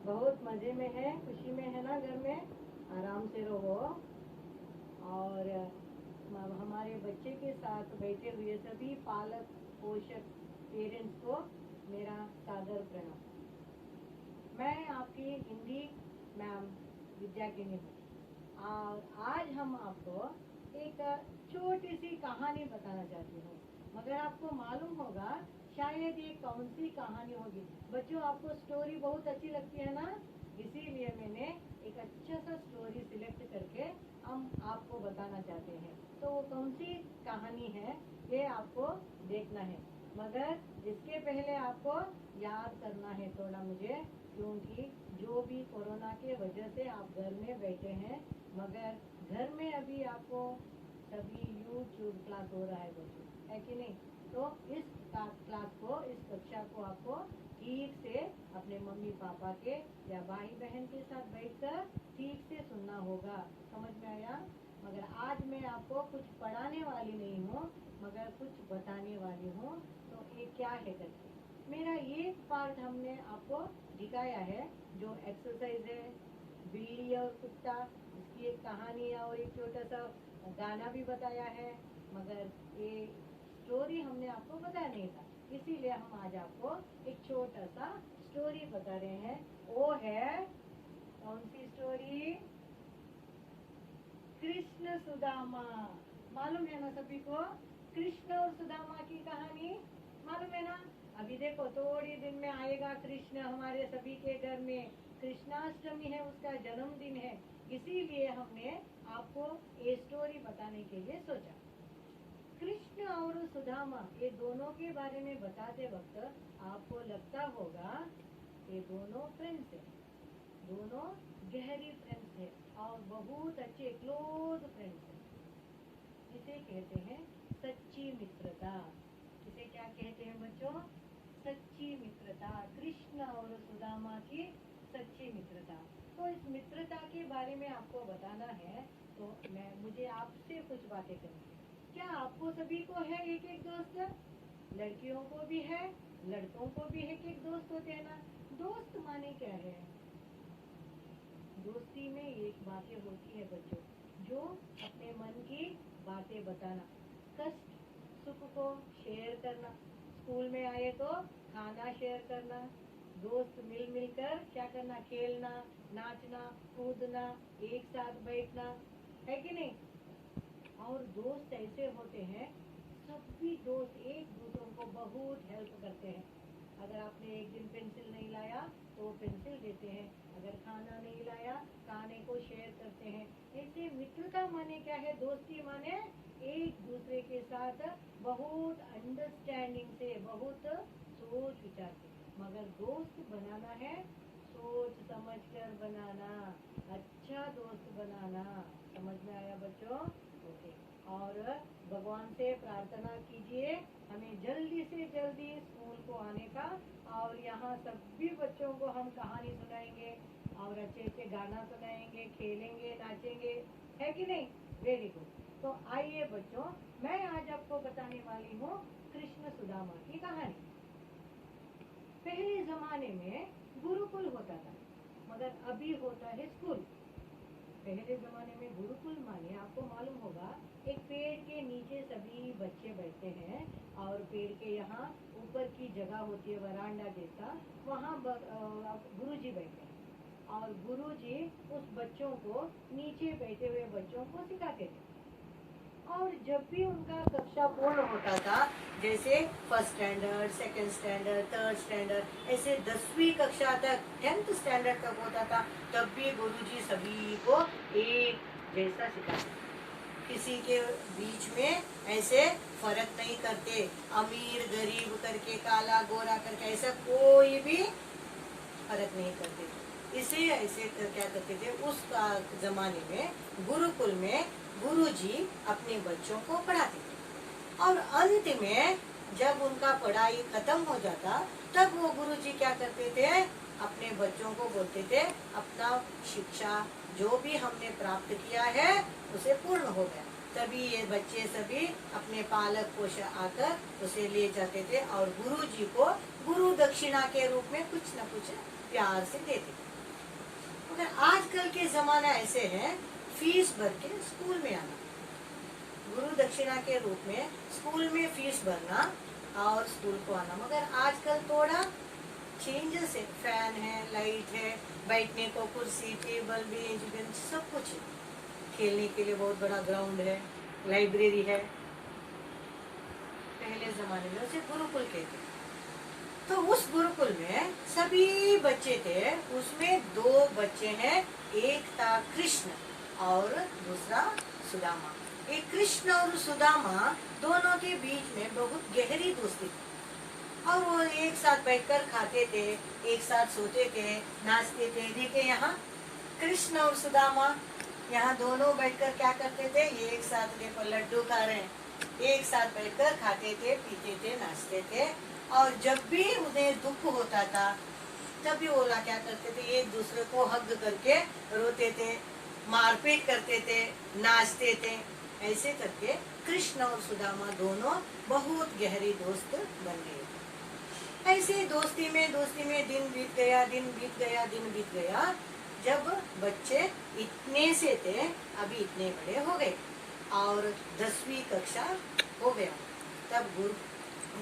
बहुत मजे में है, खुशी में है ना, घर में आराम से रहो। और हमारे बच्चे के साथ बैठे हुए सभी पालक पोषक पेरेंट्स को मेरा सादर प्रणाम। मैं आपकी हिंदी मैम विद्या किनी हूँ और आज हम आपको एक छोटी सी कहानी बताना चाहती हूँ, मगर आपको मालूम होगा शायद ये कौन सी कहानी होगी। बच्चों, आपको स्टोरी बहुत अच्छी लगती है ना, इसीलिए मैंने एक अच्छा सा स्टोरी सिलेक्ट करके हम आपको बताना चाहते हैं। तो वो कौन सी कहानी है ये आपको देखना है, मगर इसके पहले आपको याद करना है थोड़ा मुझे, क्योंकि जो भी कोरोना के वजह से आप घर में बैठे हैं, मगर घर में अभी आपको सभी यूट्यूब क्लास हो रहा है बच्चों, है कि नहीं। तो इस क्लास को, इस कक्षा को आपको ठीक से अपने मम्मी पापा के या भाई बहन के साथ बैठकर ठीक से सुनना होगा। समझ में आया? मगर आज मैं आपको कुछ पढ़ाने वाली नहीं हूँ, मगर कुछ बताने वाली हूँ। तो ये क्या है करके मेरा ये पार्ट हमने आपको दिखाया है, जो एक्सरसाइज है बिल्ली और कुत्ता, इसकी एक कहानी और एक छोटा सा गाना भी बताया है, मगर ये स्टोरी हमने आपको बताया नहीं था, इसीलिए हम आज आपको एक छोटा सा स्टोरी बता रहे हैं। वो है कौन सी स्टोरी? कृष्ण सुदामा। मालूम है ना सभी को कृष्ण और सुदामा की कहानी? मालूम है ना? अभी देखो थोड़ी दिन में आएगा कृष्ण हमारे सभी के घर में, कृष्णाष्टमी है, उसका जन्मदिन है, इसीलिए हमने आपको ये स्टोरी बताने के लिए सोचा। कृष्ण और सुदामा ये दोनों के बारे में बताते वक्त आपको लगता होगा ये दोनों फ्रेंड्स हैं, दोनों गहरी फ्रेंड्स हैं और बहुत अच्छे क्लोज फ्रेंड्स हैं। इसे कहते हैं सच्ची मित्रता। इसे क्या कहते हैं बच्चों? सच्ची मित्रता। कृष्ण और सुदामा की सच्ची मित्रता। तो इस मित्रता के बारे में आपको बताना है, तो मुझे आपसे कुछ बातें करनी है। क्या आपको सभी को है एक एक दोस्त? लड़कियों को भी है, लड़कों को भी एक एक दोस्त होते हैं ना। दोस्त माने क्या है? दोस्ती में एक बातें होती है बच्चों, जो अपने मन की बातें बताना, कष्ट सुख को शेयर करना, स्कूल में आए तो खाना शेयर करना, दोस्त मिल मिलकर क्या करना, खेलना, नाचना, कूदना, एक साथ बैठना, है कि नहीं। और दोस्त ऐसे होते हैं, सभी दोस्त एक दूसरों को बहुत हेल्प करते हैं। अगर आपने एक दिन पेंसिल नहीं लाया तो वो पेंसिल देते हैं, अगर खाना नहीं लाया खाने को शेयर करते हैं। ऐसे मित्रता माने क्या है? दोस्ती माने एक दूसरे के साथ बहुत अंडरस्टैंडिंग से, बहुत सोच विचार से। मगर दोस्त बनाना है सोच समझ कर बनाना, अच्छा दोस्त बनाना। समझ में आया बच्चों? ओके। और भगवान से प्रार्थना कीजिए हमें जल्दी से जल्दी स्कूल को आने का, और यहाँ सभी बच्चों को हम कहानी सुनाएंगे और अच्छे अच्छे गाना सुनाएंगे, खेलेंगे, नाचेंगे, है कि नहीं। Very good. तो आइए बच्चों, मैं आज आपको बताने वाली हूँ कृष्ण सुदामा की कहानी। पहले जमाने में गुरुकुल होता था, मगर अभी होता है स्कूल। पहले जमाने में गुरुकुल माने आपको मालूम होगा, एक पेड़ के नीचे सभी बच्चे बैठते हैं और पेड़ के यहाँ ऊपर की जगह होती है वरांडा जैसा, वहाँ गुरुजी बैठते हैं और गुरुजी उस बच्चों को, नीचे बैठे हुए बच्चों को सिखाते थे। और जब भी उनका कक्षा पूर्ण होता था, जैसे first standard, second standard, third standard, ऐसे 10वीं कक्षा तक, 10th स्टैंडर्ड तक होता था, तब भी गुरुजी सभी को एक जैसा सिखाते, किसी के बीच में ऐसे फर्क नहीं करते, अमीर गरीब करके, काला गोरा करके, ऐसा कोई भी फर्क नहीं करते। इसे ऐसे क्या करते थे उस जमाने में, गुरुकुल में गुरुजी अपने बच्चों को पढ़ाते थे और अंत में जब उनका पढ़ाई खत्म हो जाता, तब वो गुरुजी क्या करते थे, अपने बच्चों को बोलते थे अपना शिक्षा जो भी हमने प्राप्त किया है उसे पूर्ण हो गया। तभी ये बच्चे सभी अपने पालक पोषक आकर उसे ले जाते थे और गुरुजी को गुरु दक्षिणा के रूप में कुछ न कुछ प्यार से देते। मगर आजकल के जमाना ऐसे है, फीस भर के स्कूल में आना, गुरु दक्षिणा के रूप में स्कूल में फीस भरना और स्कूल को आना। मगर आजकल थोड़ा चेंजेस है, फैन है, लाइट है, बैठने को कुर्सी, टेबल, बेंच, बेंच सब कुछ है, खेलने के लिए बहुत बड़ा ग्राउंड है, लाइब्रेरी है। पहले जमाने में उसे गुरुकुल कहते। तो उस गुरुकुल में सभी बच्चे थे, उसमें 2 बच्चे हैं, एक था कृष्ण और दूसरा सुदामा। एक कृष्ण और सुदामा दोनों के बीच में बहुत गहरी दोस्ती थी और वो एक साथ बैठकर खाते थे, एक साथ सोते थे, नाचते थे। देखिए यहाँ कृष्ण और सुदामा यहाँ दोनों बैठकर क्या करते थे, एक साथ देखो लड्डू खा रहे हैं, एक साथ बैठकर खाते थे, पीते थे, नाचते थे। और जब भी उन्हें दुख होता था तभी वो क्या करते थे, एक दूसरे को हग करके रोते थे, मारपीट करते थे, नाचते थे। ऐसे करके कृष्ण और सुदामा दोनों बहुत गहरी दोस्त बन गए। ऐसे दोस्ती में दिन बीत गया, दिन बीत गया, दिन बीत गया। जब बच्चे इतने से थे, अभी इतने बड़े हो गए और 10वीं कक्षा हो गया, तब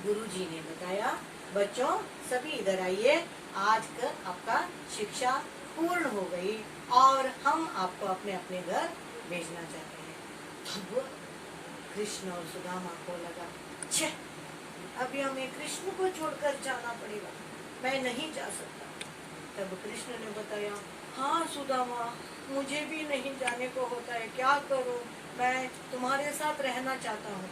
गुरुजी ने बताया, बच्चों सभी इधर आइए, आज का आपका शिक्षा पूर्ण हो गई और हम आपको अपने अपने घर भेजना चाहते हैं। तब कृष्ण और सुदामा को लगा, छे अभी हमें कृष्ण को छोड़कर जाना पड़ेगा, मैं नहीं जा सकता। तब कृष्ण ने बताया, हाँ सुदामा, मुझे भी नहीं जाने को होता है, क्या करूं, मैं तुम्हारे साथ रहना चाहता हूँ।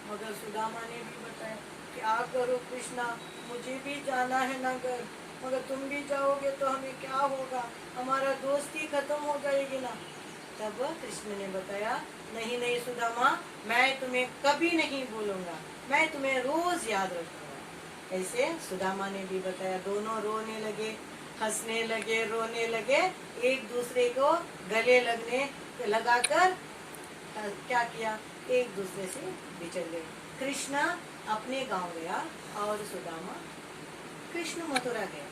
मगर सुदामा ने भी बताया, क्या करो कृष्णा, मुझे भी जाना है नगर, मगर तुम भी जाओगे तो हमें क्या होगा, हमारा दोस्ती खत्म हो जाएगी ना। तब कृष्ण ने बताया, नहीं नहीं सुदामा, मैं तुम्हें कभी नहीं भूलूंगा, मैं तुम्हें रोज याद रखूंगा। ऐसे सुदामा ने भी बताया। दोनों रोने लगे, हंसने लगे, रोने लगे, एक दूसरे को गले लगाकर क्या किया, एक दूसरे से बिछड़ गए। कृष्णा अपने गांव गया और सुदामा कृष्ण मथुरा गया।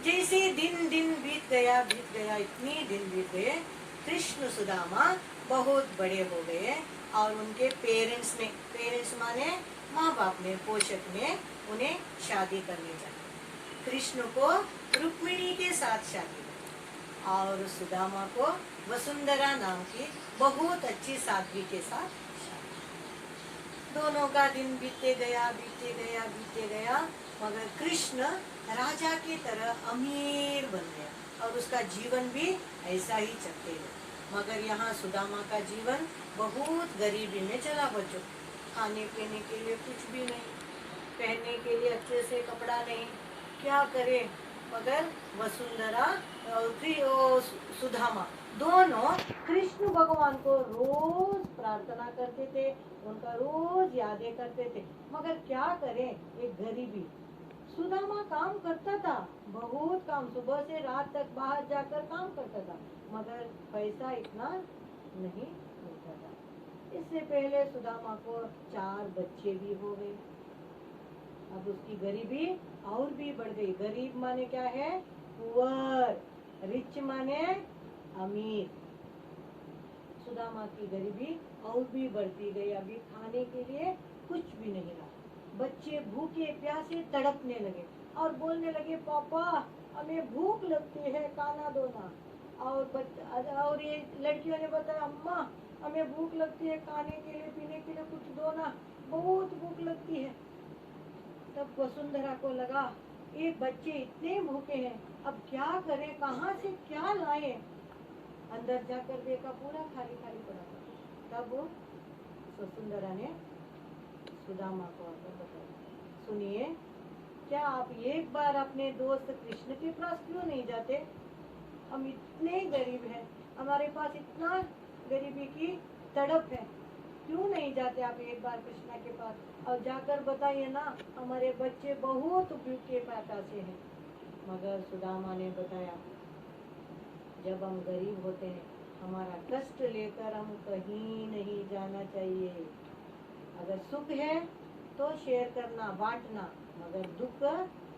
जैसे दिन दिन बीत गया, इतने दिन बीत गए, कृष्ण सुदामा बहुत बड़े हो गए और उनके पेरेंट्स माने माँ बाप ने, पोषक ने उन्हें शादी करने चाहिए। कृष्ण को रुक्मिणी के साथ शादी और सुदामा को वसुंधरा नाम की बहुत अच्छी साध्वी के साथ शादी। दोनों का दिन बीते गया, मगर कृष्ण राजा की तरह अमीर बन गया और उसका जीवन भी ऐसा ही चलते गया। मगर यहाँ सुदामा का जीवन बहुत गरीबी में चला बच्चों, खाने पीने के लिए कुछ भी नहीं, पहनने के लिए अच्छे से कपड़ा नहीं, क्या करे। मगर वसुंधरा और सुदामा दोनों कृष्ण भगवान को रोज प्रार्थना करते थे, उनका रोज यादें करते थे। मगर क्या करें, एक गरीबी। सुदामा काम करता था, बहुत काम, सुबह से रात तक बाहर जाकर काम करता था, मगर पैसा इतना नहीं मिलता था। इससे पहले सुदामा को 4 बच्चे भी हो गए। अब उसकी गरीबी और भी बढ़ गई। गरीब माने क्या है, पुअर, रिच माने अमीर। सुदामा की गरीबी और भी बढ़ती गई। अभी खाने के लिए कुछ भी नहीं रहा। बच्चे भूखे प्यासे तड़पने लगे और बोलने लगे, पापा हमें भूख लगती है, खाना दो ना। और ये लड़कियों ने बताया, अम्मा हमें भूख लगती है, खाने के लिए पीने के लिए कुछ दो ना, बहुत भूख लगती है। तब वसुंधरा को लगा, ये बच्चे इतने भूखे हैं, अब क्या करें, कहाँ से क्या लाए। अंदर जाकर देखा, पूरा खाली खाली पड़ा था। तब वसुंधरा ने सुदामा को आकर बताया, सुनिए, क्या आप एक बार अपने दोस्त कृष्ण के पास क्यों नहीं जाते, हम इतने गरीब हैं, हमारे पास इतना गरीबी की तड़प है, क्यों नहीं जाते आप एक बार कृष्णा के पास और जाकर बताइए ना, हमारे बच्चे बहुत भूखे प्यासे हैं। मगर सुदामा ने बताया, जब हम गरीब होते हैं, हमारा कष्ट लेकर हम कहीं नहीं जाना चाहिए। अगर सुख है तो शेयर करना, बांटना, मगर दुख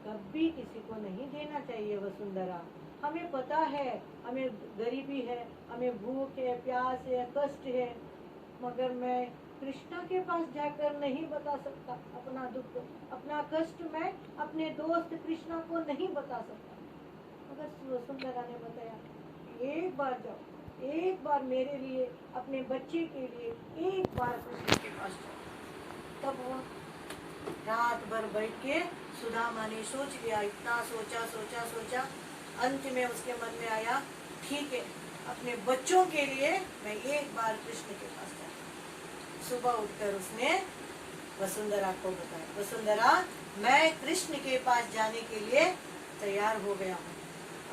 कभी किसी को नहीं देना चाहिए वसुंधरा। हमें पता है हमें गरीबी है, हमें भूख है, प्यास है, कष्ट है, मगर मैं कृष्णा के पास जाकर नहीं बता सकता अपना दुख, अपना कष्ट मैं अपने दोस्त कृष्णा को नहीं बता सकता। मगर वसुंधरा ने बताया एक बार जाओ, एक बार मेरे लिए, अपने बच्चे के लिए एक बार कृष्ण के पास जाओ। तब वो रात भर बैठ के सुदामा ने सोच लिया, इतना सोचा सोचा सोचा, अंत में उसके मन में आया ठीक है, अपने बच्चों के लिए मैं एक बार कृष्ण के पास जाऊँ। सुबह उठकर उसने वसुंधरा को बताया, वसुंधरा मैं कृष्ण के पास जाने के लिए तैयार हो गया हूँ,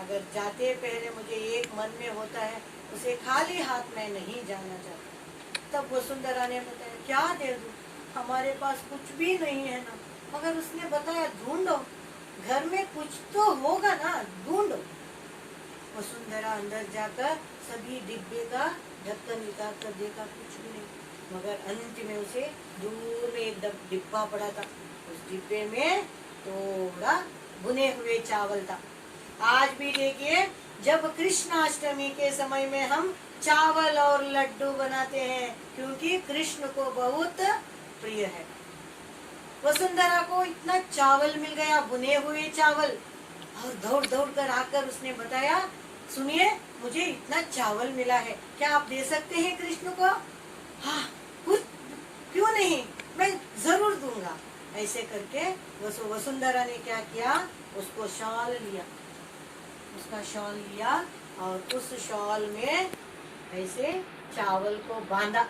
अगर जाते पहले मुझे एक मन में होता है उसे खाली हाथ में नहीं जाना चाहता। तब वसुंधरा ने बताया क्या दे दूं, हमारे पास कुछ भी नहीं है ना। मगर उसने बताया ढूंढो, घर में कुछ तो होगा ना, ढूंढो। वसुंधरा अंदर जाकर सभी डिब्बे का ढक्कन निकाल कर देखा, कुछ भी नहीं। मगर अंत में उसे दूर में एक डिब्बा पड़ा था, उस डिब्बे में थोड़ा भुने हुए चावल था। आज भी देखिए जब कृष्णाष्टमी के समय में हम चावल और लड्डू बनाते हैं, क्योंकि कृष्ण को बहुत प्रिय है। वसुंधरा को इतना चावल मिल गया, भुने हुए चावल, और दौड़ दौड़ कर आकर उसने बताया सुनिए मुझे इतना चावल मिला है, क्या आप दे सकते हैं कृष्ण को? हाँ, कुछ क्यों नहीं, मैं जरूर दूंगा। ऐसे करके वसुंधरा ने क्या किया, उसको शॉल लिया, उसका शॉल लिया और उस शॉल में ऐसे चावल को बांधा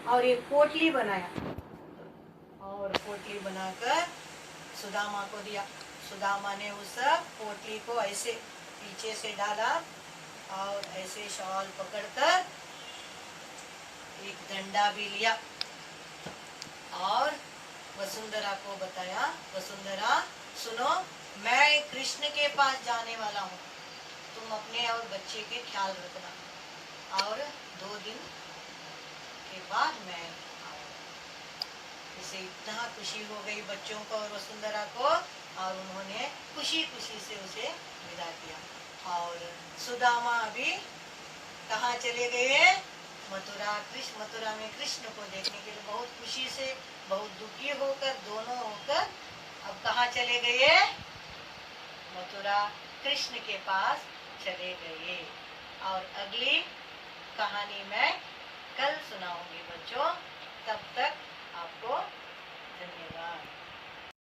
और एक पोटली बनाया, और पोटली बनाकर सुदामा को दिया। सुदामा ने उस पोटली को ऐसे पीछे से डाला और ऐसे शॉल पकड़कर एक डंडा भी लिया और वसुंधरा को बताया, वसुंधरा सुनो, मैं कृष्ण के पास जाने वाला हूँ, तुम अपने और बच्चे के ख्याल रखना, और 2 दिन के बाद मैं आऊंगा। इसे इतना खुशी हो गई बच्चों को और वसुंधरा को, और उन्होंने खुशी खुशी से उसे विदा किया। और सुदामा अभी कहाँ चले गए? मथुरा। मथुरा में कृष्ण को देखने के लिए बहुत खुशी से, बहुत दुखी होकर, दोनों होकर अब कहाँ चले गए? मथुरा कृष्ण के पास चले गए। और अगली कहानी मैं कल सुनाऊंगी बच्चों, तब तक